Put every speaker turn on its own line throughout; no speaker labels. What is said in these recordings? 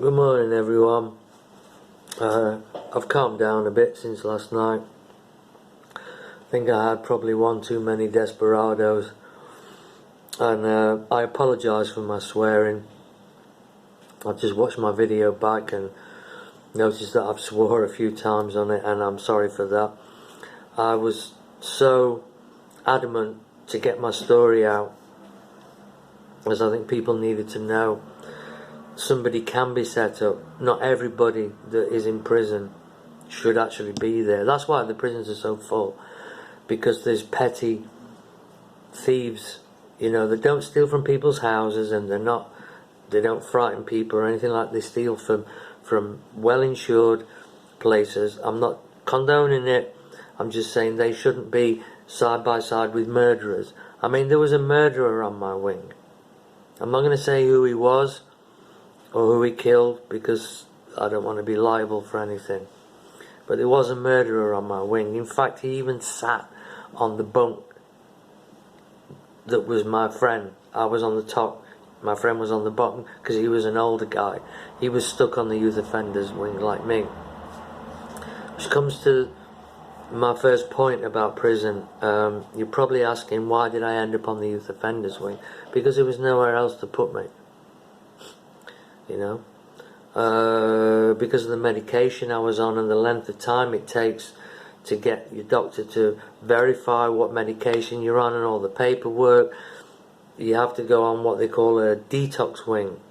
Good morning, everyone. I've calmed down a bit since last night. I think I had probably one too many Desperados, and I apologise for my swearing. I've just watched my video back and noticed that I've swore a few times on it, and I'm sorry for that. I was so adamant to get my story out, as I think people needed to know. Somebody can be set up. Not everybody that is in prison should actually be there. That's why the prisons are so full, because there's petty thieves, that don't steal from people's houses, and they don't frighten people or anything like. They steal from well-insured places. I'm not condoning it. I'm just saying they shouldn't be side by side with murderers. I mean, there was a murderer on my wing. I'm not going to say who he was or who he killed, because I don't want to be liable for anything. But there was a murderer on my wing. In fact, he even sat on the bunk that was my friend. I was on the top, my friend was on the bottom, because he was an older guy. He was stuck on the youth offenders wing like me. Which comes to my first point about prison. You're probably asking, why did I end up on the youth offenders wing? Because there was nowhere else to put me. Because of the medication I was on and the length of time it takes to get your doctor to verify what medication you're on and all the paperwork. You have to go on what they call a detox wing.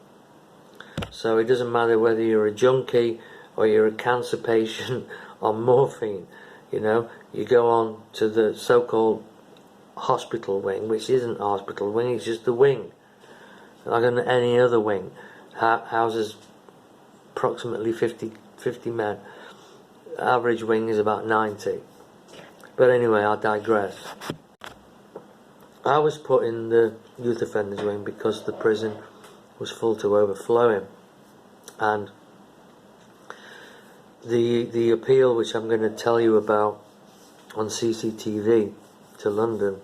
So it doesn't matter whether you're a junkie or you're a cancer patient on morphine. You go on to the so-called hospital wing, which isn't a hospital wing, it's just a wing, like any other wing. Houses approximately 50 men. Average wing is about 90. But anyway, I digress. I was put in the youth offenders wing because the prison was full to overflowing, and the appeal, which I'm going to tell you about on CCTV to London,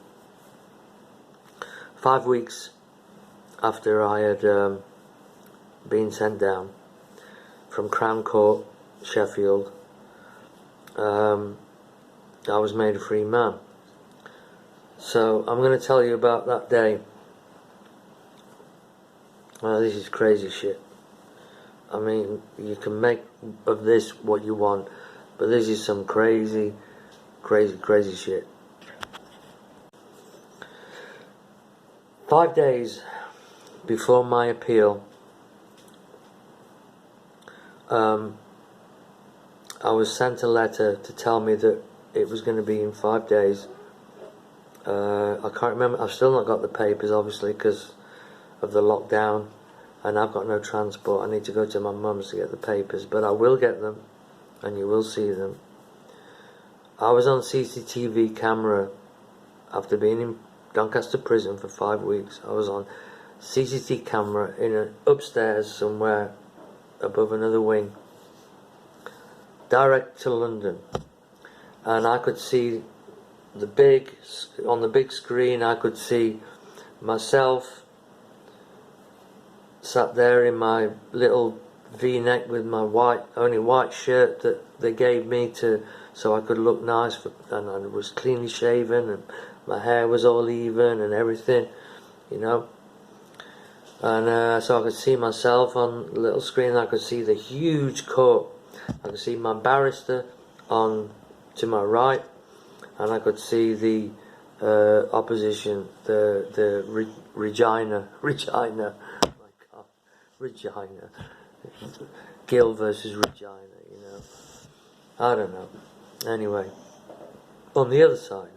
5 weeks after I had been sent down from Crown Court, Sheffield, I was made a free man. So I'm going to tell you about that day. This is crazy shit. I mean, you can make of this what you want, but this is some crazy shit. 5 days before my appeal, I was sent a letter to tell me that it was going to be in 5 days. I can't remember. I've still not got the papers, obviously, because of the lockdown, and I've got no transport. I need to go to my mum's to get the papers, but I will get them, and you will see them. I was on CCTV camera after being in Doncaster prison for 5 weeks. I was on CCTV camera in an upstairs somewhere above another wing, direct to London, and I could see on the big screen. I could see myself sat there in my little V-neck with my only white shirt that they gave me so I could look nice, and I was cleanly shaven, and my hair was all even and everything, and so I could see myself on the little screen. I could see the huge court. I could see my barrister to my right, and I could see the opposition, the Regina, oh my God, Regina, Gill versus Regina, I don't know. Anyway, on the other side,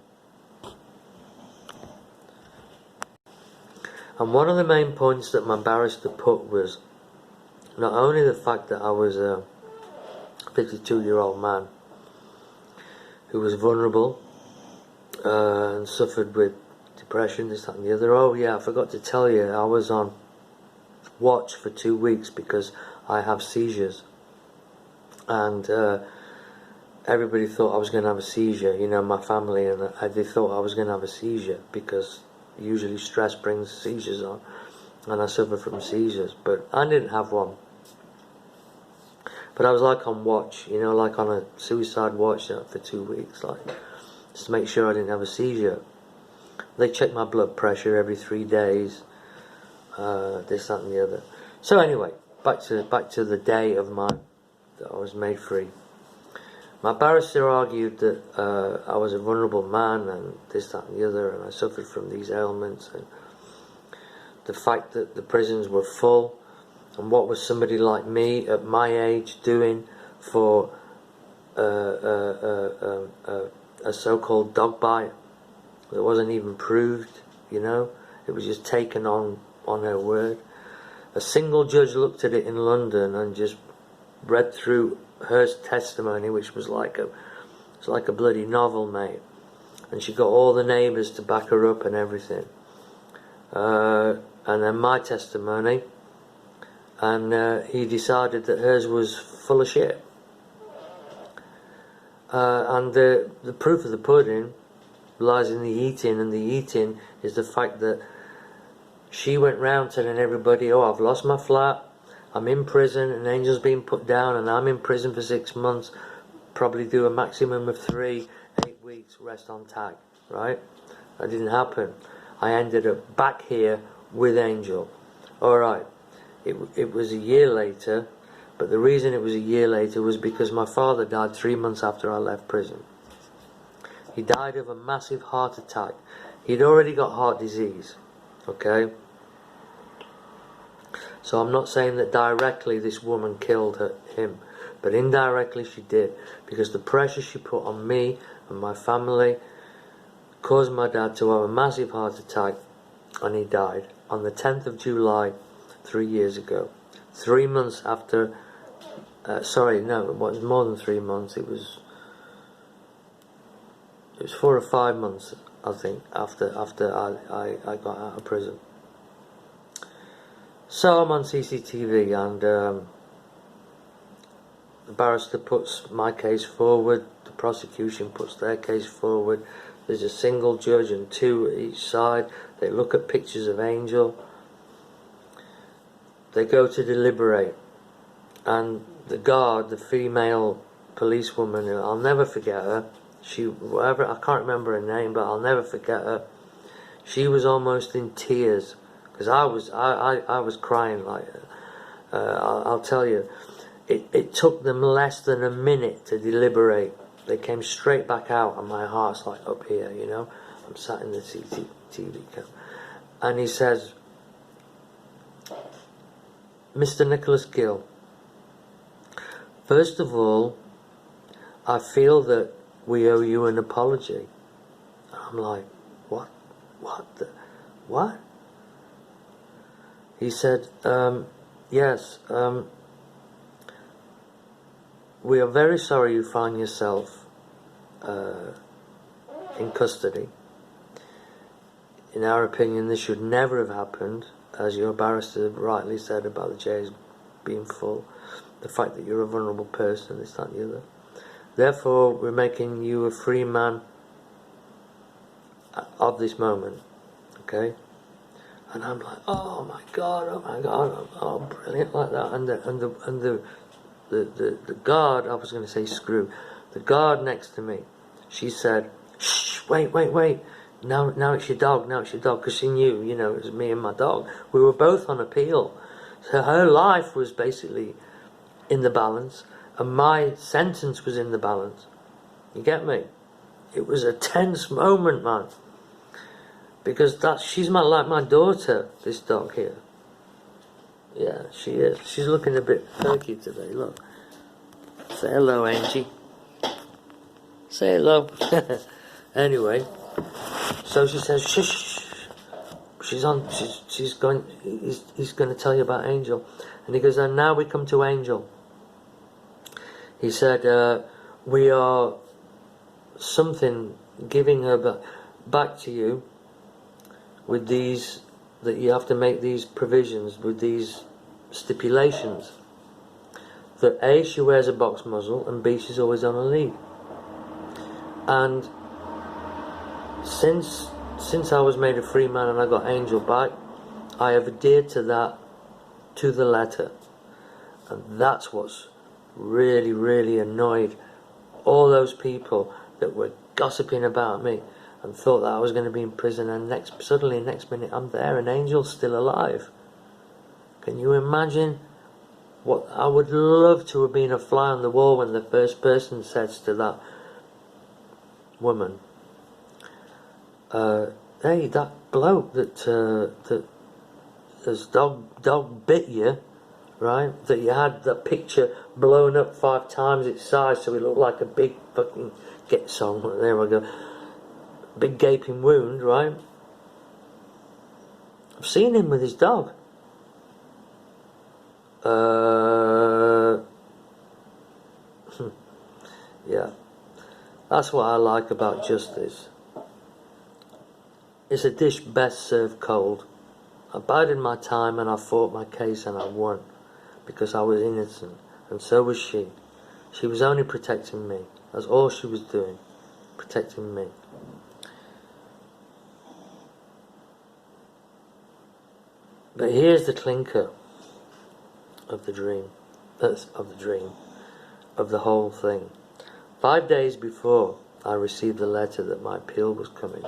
and one of the main points that my barrister put was not only the fact that I was a 52-year-old man who was vulnerable and suffered with depression, this, that and the other. Oh yeah, I forgot to tell you, I was on watch for 2 weeks because I have seizures, and everybody thought I was going to have a seizure, my family, and they thought I was going to have a seizure because usually stress brings seizures on, and I suffer from seizures, but I didn't have one. But I was like on watch, you know, like on a suicide watch for 2 weeks, like just to make sure I didn't have a seizure. They checked my blood pressure every 3 days, this, that, and the other. So anyway, back to the day of that I was made free. My barrister argued that I was a vulnerable man and this, that, and the other, and I suffered from these ailments, and the fact that the prisons were full, and what was somebody like me at my age doing for a so-called dog bite that wasn't even proved, you know, it was just taken on her word. A single judge looked at it in London and just read through her testimony, which was like a bloody novel, mate. And she got all the neighbours to back her up and everything. And then my testimony, and he decided that hers was full of shit. And the proof of the pudding lies in the eating, and the eating is the fact that she went round telling everybody, oh, I've lost my flat, I'm in prison, and Angel's been put down, and I'm in prison for 6 months, probably do a maximum of 3, 8 weeks rest on tag, right? That didn't happen. I ended up back here with Angel. Alright, it was a year later, but the reason it was a year later was because my father died 3 months after I left prison. He died of a massive heart attack. He'd already got heart disease, okay? So I'm not saying that directly this woman killed him, but indirectly she did, because the pressure she put on me and my family caused my dad to have a massive heart attack, and he died on the 10th of July 3 years ago. 3 months after, sorry, no, it was more than 3 months, it was 4 or 5 months, I think, after I got out of prison. So I'm on CCTV, and the barrister puts my case forward, the prosecution puts their case forward. There's a single judge and 2 each side. They look at pictures of Angel. They go to deliberate, and the guard, the female policewoman, I'll never forget her. Whatever, I can't remember her name, but I'll never forget her. She was almost in tears, because I was crying like. I'll tell you, it took them less than a minute to deliberate. They came straight back out, and my heart's like up here, you know. I'm sat in the CCTV camp, and he says, Mr. Nicholas Gill, first of all, I feel that we owe you an apology. I'm like, what? What? He said, yes, we are very sorry you find yourself in custody. In our opinion, this should never have happened, as your barrister rightly said about the jails being full, the fact that you're a vulnerable person, this, that, and the other. Therefore, we're making you a free man of this moment, okay? And I'm like, oh my God, oh brilliant, like that. And the guard, I was going to say screw, the guard next to me, she said, shh, wait. Now it's your dog, because she knew, you know, it was me and my dog. We were both on appeal. So her life was basically in the balance, and my sentence was in the balance. You get me? It was a tense moment, man. Because she's like my daughter, this dog here. Yeah, she is. She's looking a bit perky today, look. Say hello, Angie. Say hello. Anyway, so she says, shh. He's going to tell you about Angel. And he goes, and now we come to Angel. He said, we are giving her back to you with these, that you have to make these provisions with these stipulations. That A, she wears a box muzzle, and B, she's always on a lead. And since I was made a free man and I got Angel back, I have adhered to that to the letter. And that's what's really, really annoyed all those people that were gossiping about me and thought that I was going to be in prison, and suddenly next minute I'm there and Angel's still alive. Can you imagine what I would love to have been a fly on the wall when the first person says to that woman, hey, that bloke that this dog bit you, right? That you had that picture blown up 5 times its size so it looked like a big fucking there we go. Big gaping wound, right? I've seen him with his dog. Yeah. That's what I like about justice. It's a dish best served cold. I bided my time and I fought my case and I won. Because I was innocent. And so was she. She was only protecting me. That's all she was doing. Protecting me. But here's the clinker of the dream. Of the whole thing. 5 days before I received the letter that my appeal was coming.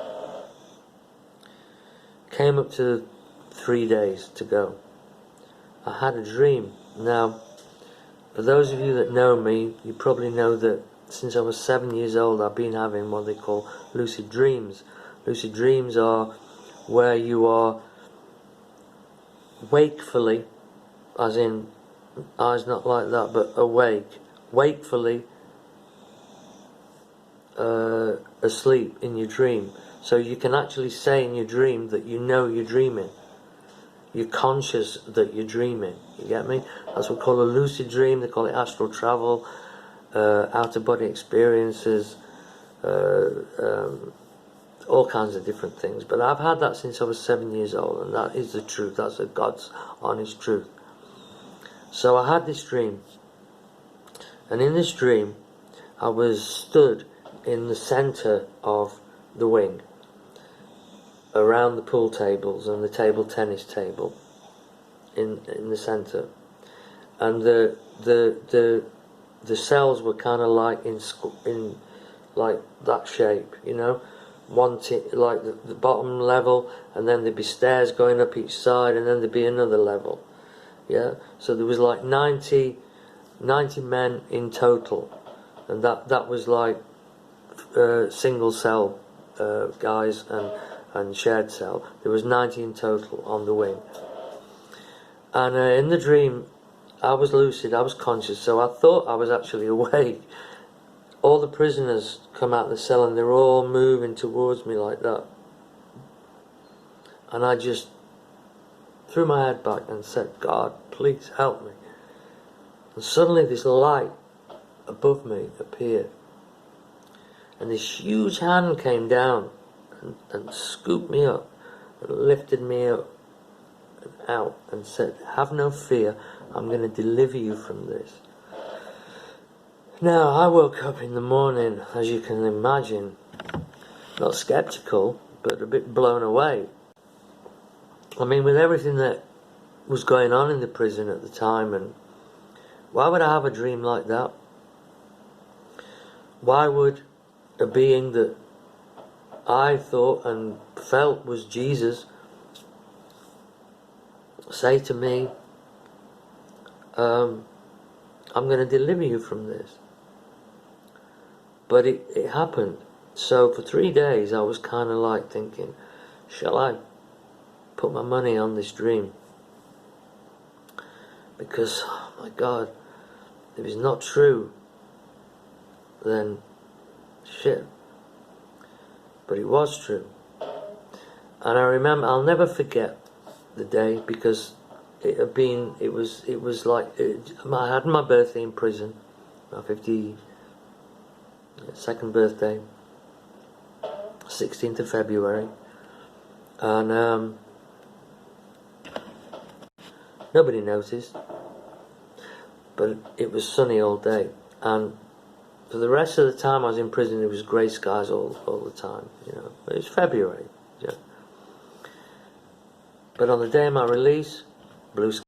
Came up to 3 days to go. I had a dream. Now, for those of you that know me, you probably know that since I was 7 years old, I've been having what they call lucid dreams. Lucid dreams are where you are wakefully, as in eyes not like that, but awake, wakefully asleep in your dream. So you can actually say in your dream that you know you're dreaming. You're conscious that you're dreaming. You get me? That's what we call a lucid dream. They call it astral travel, out-of-body experiences, all kinds of different things. But I've had that since I was 7 years old, and that is the truth. That's the God's honest truth. So I had this dream, and in this dream, I was stood in the centre of the wing, around the pool tables and the table tennis table, in the centre, and the cells were kind of like in like that shape, you know, like the bottom level, and then there'd be stairs going up each side, and then there'd be another level, yeah. So there was like 90 men in total, and that was like single cell guys and shared cell. There was 90 in total on the wing. And in the dream, I was lucid, I was conscious, so I thought I was actually awake. All the prisoners come out of the cell and they're all moving towards me like that. And I just threw my head back and said, God, please help me. And suddenly this light above me appeared. And this huge hand came down and scooped me up and lifted me up and out and said, have no fear, I'm going to deliver you from this. Now, I woke up in the morning, as you can imagine, not skeptical, but a bit blown away. I mean, with everything that was going on in the prison at the time, and why would I have a dream like that? Why would a being that I thought and felt was Jesus say to me, I'm going to deliver you from this? But it happened. So for 3 days I was kind of like thinking, shall I put my money on this dream? Because, oh my God, if it's not true, then shit. But it was true. And I remember, I'll never forget the day, because it was like, I had my birthday in prison, my 52nd birthday, 16th of February, and nobody noticed, but it was sunny all day, and for the rest of the time I was in prison, it was grey skies all the time, you know. It was February, yeah. But on the day of my release, blue skies.